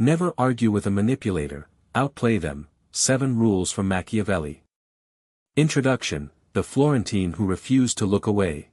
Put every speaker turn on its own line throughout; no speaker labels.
Never argue with a manipulator, outplay them. 7 Rules from Machiavelli. Introduction, the Florentine who refused to look away.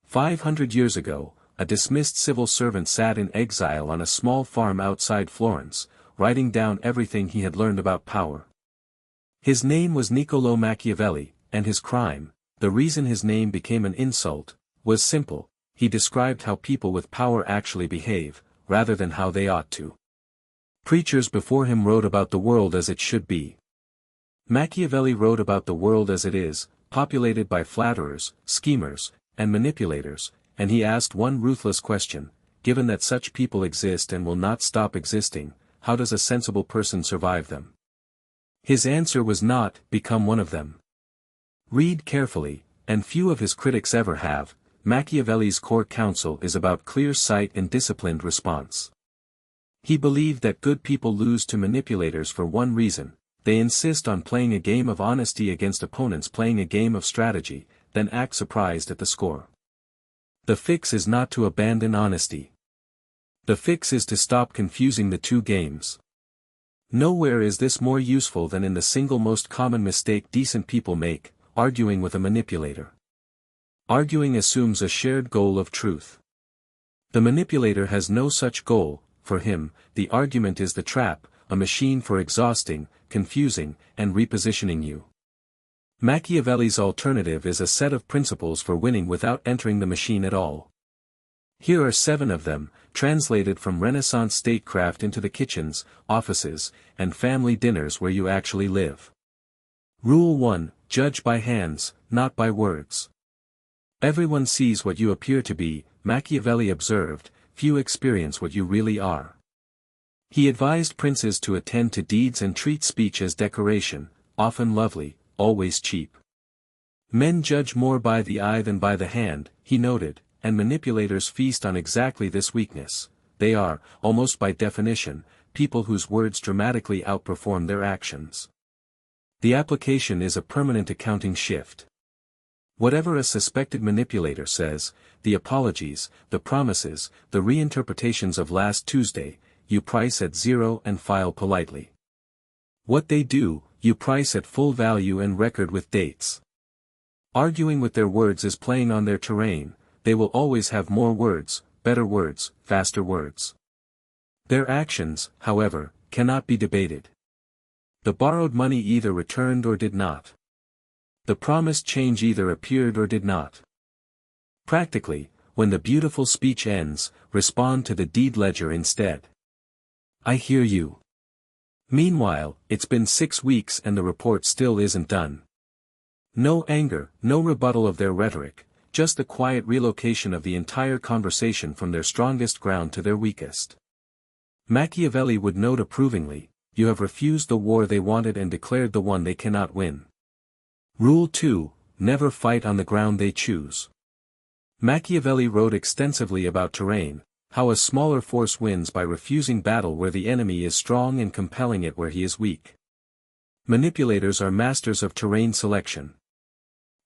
500 years ago, a dismissed civil servant sat in exile on a small farm outside Florence, writing down everything he had learned about power. His name was Niccolò Machiavelli, and his crime, the reason his name became an insult, was simple: he described how people with power actually behave, rather than how they ought to. Preachers before him wrote about the world as it should be. Machiavelli wrote about the world as it is, populated by flatterers, schemers, and manipulators, and he asked one ruthless question: given that such people exist and will not stop existing, how does a sensible person survive them? His answer was not, become one of them. Read carefully, and few of his critics ever have. Machiavelli's core counsel is about clear sight and disciplined response. He believed that good people lose to manipulators for one reason: they insist on playing a game of honesty against opponents playing a game of strategy, then act surprised at the score. The fix is not to abandon honesty. The fix is to stop confusing the two games. Nowhere is this more useful than in the single most common mistake decent people make: arguing with a manipulator. Arguing assumes a shared goal of truth. The manipulator has no such goal. For him, the argument is the trap, a machine for exhausting, confusing, and repositioning you. Machiavelli's alternative is a set of principles for winning without entering the machine at all. Here are 7 of them, translated from Renaissance statecraft into the kitchens, offices, and family dinners where you actually live. Rule 1: Judge by hands, not by words. Everyone sees what you appear to be, Machiavelli observed, few experience what you really are. He advised princes to attend to deeds and treat speech as decoration, often lovely, always cheap. Men judge more by the eye than by the hand, he noted, and manipulators feast on exactly this weakness. They are, almost by definition, people whose words dramatically outperform their actions. The application is a permanent accounting shift. Whatever a suspected manipulator says, the apologies, the promises, the reinterpretations of last Tuesday, you price at 0 and file politely. What they do, you price at full value and record with dates. Arguing with their words is playing on their terrain. They will always have more words, better words, faster words. Their actions, however, cannot be debated. The borrowed money either returned or did not. The promised change either appeared or did not. Practically, when the beautiful speech ends, respond to the deed ledger instead. I hear you. Meanwhile, it's been 6 weeks and the report still isn't done. No anger, no rebuttal of their rhetoric, just the quiet relocation of the entire conversation from their strongest ground to their weakest. Machiavelli would note approvingly, you have refused the war they wanted and declared the one they cannot win. Rule 2: Never fight on the ground they choose. Machiavelli wrote extensively about terrain, how a smaller force wins by refusing battle where the enemy is strong and compelling it where he is weak. Manipulators are masters of terrain selection.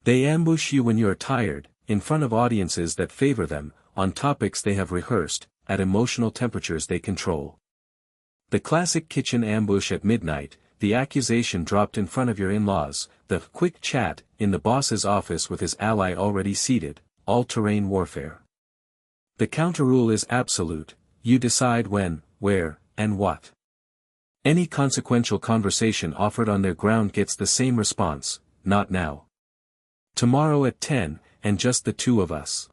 They ambush you when you are tired, in front of audiences that favor them, on topics they have rehearsed, at emotional temperatures they control. The classic kitchen ambush at midnight, the accusation dropped in front of your in-laws, the quick chat in the boss's office with his ally already seated, all-terrain warfare. The counter-rule is absolute: you decide when, where, and what. Any consequential conversation offered on their ground gets the same response: not now. Tomorrow at 10, and just the 2 of us.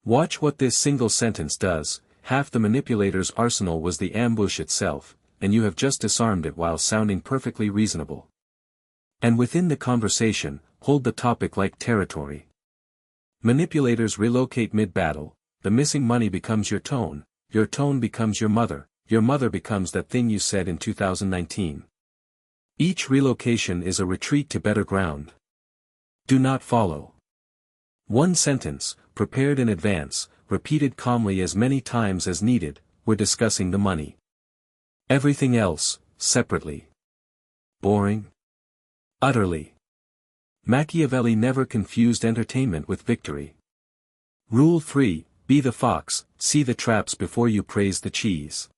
Watch what this single sentence does. Half the manipulator's arsenal was the ambush itself, and you have just disarmed it while sounding perfectly reasonable. And within the conversation, hold the topic like territory. Manipulators relocate mid-battle. The missing money becomes your tone becomes your mother becomes that thing you said in 2019. Each relocation is a retreat to better ground. Do not follow. One sentence, prepared in advance, repeated calmly as many times as needed: we're discussing the money. Everything else, separately. Boring? Utterly. Machiavelli never confused entertainment with victory. Rule 3: Be the fox, see the traps before you praise the cheese.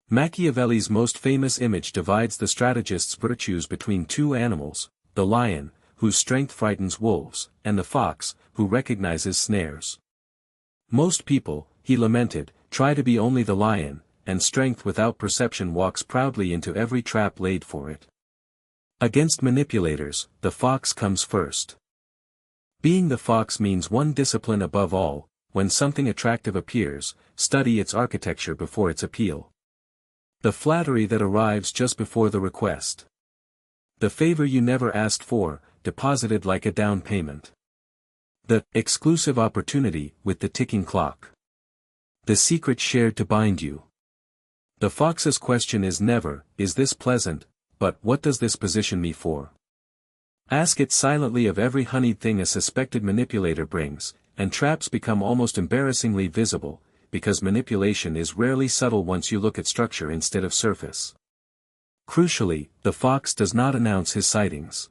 Machiavelli's most famous image divides the strategist's virtues between two animals, the lion, whose strength frightens wolves, and the fox, who recognizes snares. Most people, he lamented, try to be only the lion, and strength without perception walks proudly into every trap laid for it. Against manipulators, the fox comes first. Being the fox means one discipline above all: when something attractive appears, study its architecture before its appeal. The flattery that arrives just before the request. The favor you never asked for, deposited like a down payment. The exclusive opportunity with the ticking clock. The secret shared to bind you. The fox's question is never, "Is this pleasant?" but "What does this position me for?" Ask it silently of every honeyed thing a suspected manipulator brings, and traps become almost embarrassingly visible, because manipulation is rarely subtle once you look at structure instead of surface. Crucially, the fox does not announce his sightings.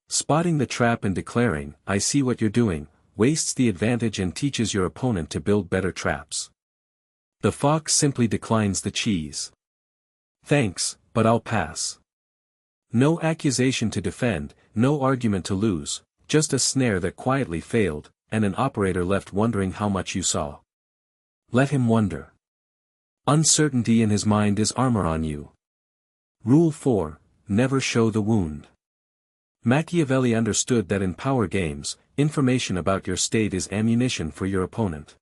Spotting the trap and declaring, "I see what you're doing," wastes the advantage and teaches your opponent to build better traps. The fox simply declines the cheese. "Thanks, but I'll pass." No accusation to defend, no argument to lose, just a snare that quietly failed, and an operator left wondering how much you saw. Let him wonder. Uncertainty in his mind is armor on you. Rule 4, never show the wound. Machiavelli understood that in power games, information about your state is ammunition for your opponent.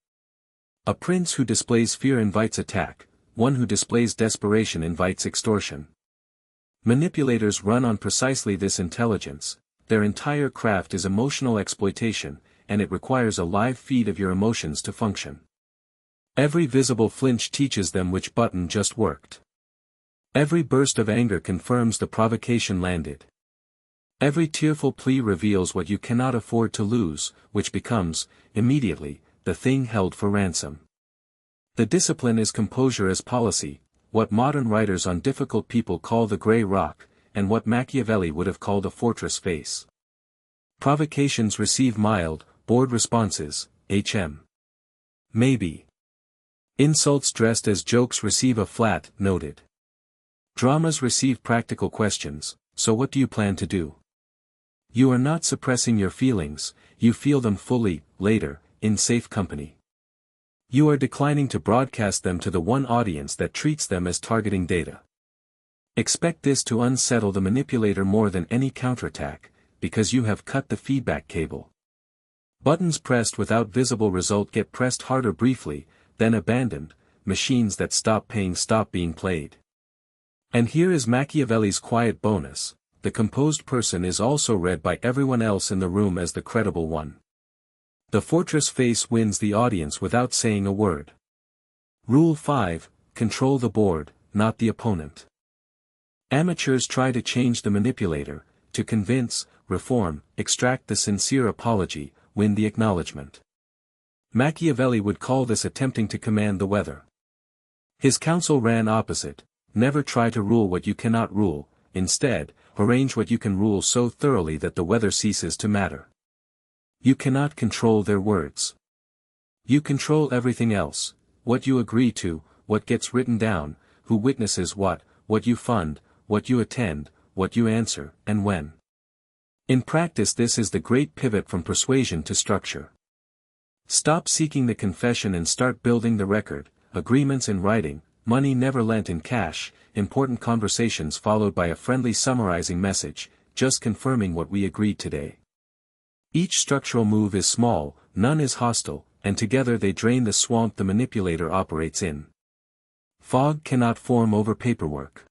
A prince who displays fear invites attack, one who displays desperation invites extortion. Manipulators run on precisely this intelligence. Their entire craft is emotional exploitation, and it requires a live feed of your emotions to function. Every visible flinch teaches them which button just worked. Every burst of anger confirms the provocation landed. Every tearful plea reveals what you cannot afford to lose, which becomes, immediately, the thing held for ransom. The discipline is composure as policy, what modern writers on difficult people call the gray rock, and what Machiavelli would have called a fortress face. Provocations receive mild, bored responses, maybe. Insults dressed as jokes receive a flat, noted. Dramas receive practical questions, so what do you plan to do? You are not suppressing your feelings, you feel them fully, later, in safe company. You are declining to broadcast them to the one audience that treats them as targeting data. Expect this to unsettle the manipulator more than any counterattack, because you have cut the feedback cable. Buttons pressed without visible result get pressed harder briefly, then abandoned. Machines that stop paying stop being played. And here is Machiavelli's quiet bonus: the composed person is also read by everyone else in the room as the credible one. The fortress face wins the audience without saying a word. Rule 5, control the board, not the opponent. Amateurs try to change the manipulator, to convince, reform, extract the sincere apology, win the acknowledgement. Machiavelli would call this attempting to command the weather. His counsel ran opposite: never try to rule what you cannot rule, instead, arrange what you can rule so thoroughly that the weather ceases to matter. You cannot control their words. You control everything else: what you agree to, what gets written down, who witnesses what you fund, what you attend, what you answer, and when. In practice this is the great pivot from persuasion to structure. Stop seeking the confession and start building the record: agreements in writing, money never lent in cash, important conversations followed by a friendly summarizing message, just confirming what we agreed today. Each structural move is small, none is hostile, and together they drain the swamp the manipulator operates in. Fog cannot form over paperwork.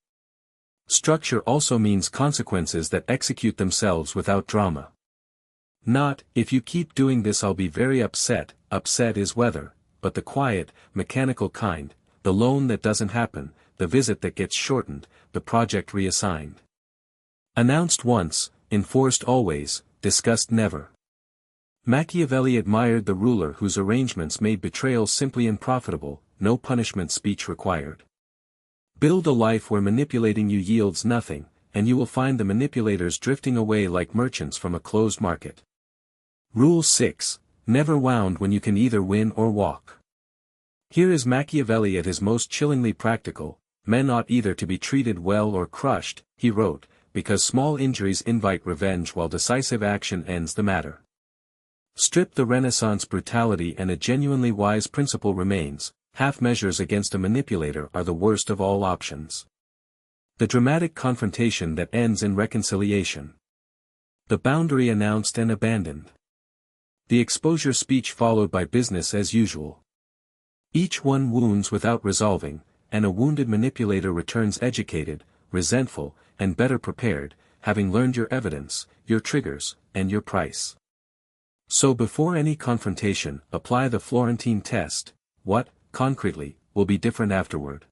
Structure also means consequences that execute themselves without drama. Not, "If you keep doing this I'll be very upset." Upset is weather, but the quiet, mechanical kind, the loan that doesn't happen, the visit that gets shortened, the project reassigned. Announced once, enforced always, discussed never. Machiavelli admired the ruler whose arrangements made betrayal simply unprofitable, no punishment speech required. Build a life where manipulating you yields nothing, and you will find the manipulators drifting away like merchants from a closed market. Rule 6, never wound when you can either win or walk. Here is Machiavelli at his most chillingly practical: Men ought either to be treated well or crushed, he wrote, because small injuries invite revenge while decisive action ends the matter. Strip the Renaissance brutality and a genuinely wise principle remains: half measures against a manipulator are the worst of all options. The dramatic confrontation that ends in reconciliation. The boundary announced and abandoned. The exposure speech followed by business as usual. Each one wounds without resolving, and a wounded manipulator returns educated, resentful, and better prepared, having learned your evidence, your triggers, and your price. So before any confrontation, apply the Florentine test: what, concretely, will be different afterward?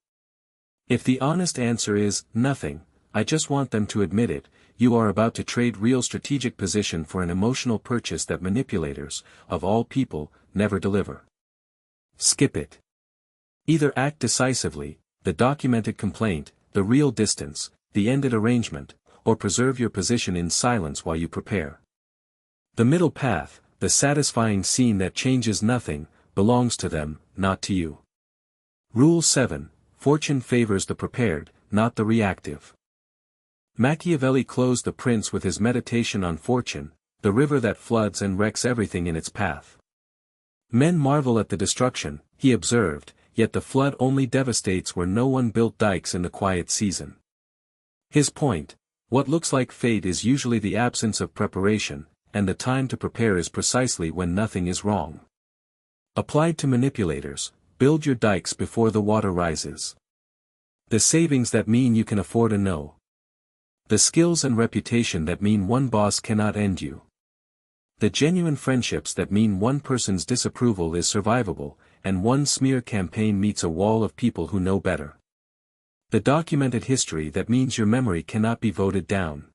If the honest answer is, nothing, I just want them to admit it, you are about to trade real strategic position for an emotional purchase that manipulators, of all people, never deliver. Skip it. Either act decisively, the documented complaint, the real distance, the ended arrangement, or preserve your position in silence while you prepare. The middle path, the satisfying scene that changes nothing, belongs to them, not to you. Rule 7. Fortune favors the prepared, not the reactive. Machiavelli closed the prince with his meditation on fortune, the river that floods and wrecks everything in its path. Men marvel at the destruction, he observed, yet the flood only devastates where no one built dikes in the quiet season. His point: what looks like fate is usually the absence of preparation, and the time to prepare is precisely when nothing is wrong. Applied to manipulators: build your dikes before the water rises. The savings that mean you can afford a no. The skills and reputation that mean one boss cannot end you. The genuine friendships that mean one person's disapproval is survivable, and one smear campaign meets a wall of people who know better. The documented history that means your memory cannot be voted down.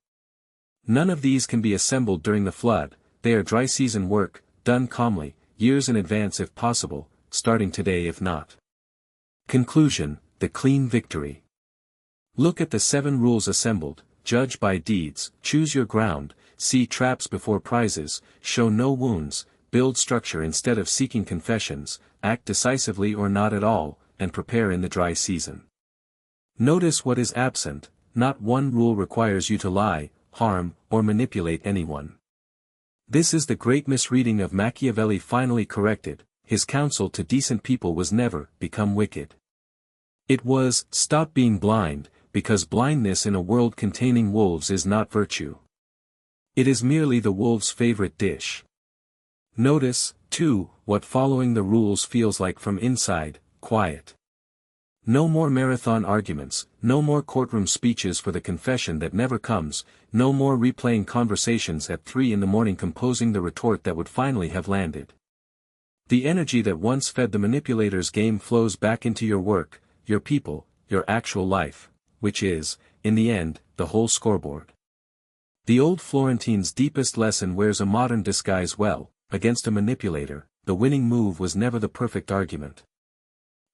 None of these can be assembled during the flood, they are dry season work, done calmly, years in advance if possible, starting today if not. Conclusion: the clean victory. Look at the 7 rules assembled: judge by deeds, choose your ground, see traps before prizes, show no wounds, build structure instead of seeking confessions, act decisively or not at all, and prepare in the dry season. Notice what is absent: not one rule requires you to lie, harm, or manipulate anyone. This is the great misreading of Machiavelli finally corrected: his counsel to decent people was never, become wicked. It was, stop being blind, because blindness in a world containing wolves is not virtue. It is merely the wolf's favorite dish. Notice, too, what following the rules feels like from inside: quiet. No more marathon arguments, no more courtroom speeches for the confession that never comes, no more replaying conversations at 3 a.m. composing the retort that would finally have landed. The energy that once fed the manipulator's game flows back into your work, your people, your actual life, which is, in the end, the whole scoreboard. The old Florentine's deepest lesson wears a modern disguise well: against a manipulator, the winning move was never the perfect argument.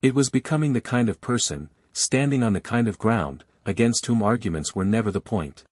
It was becoming the kind of person, standing on the kind of ground, against whom arguments were never the point.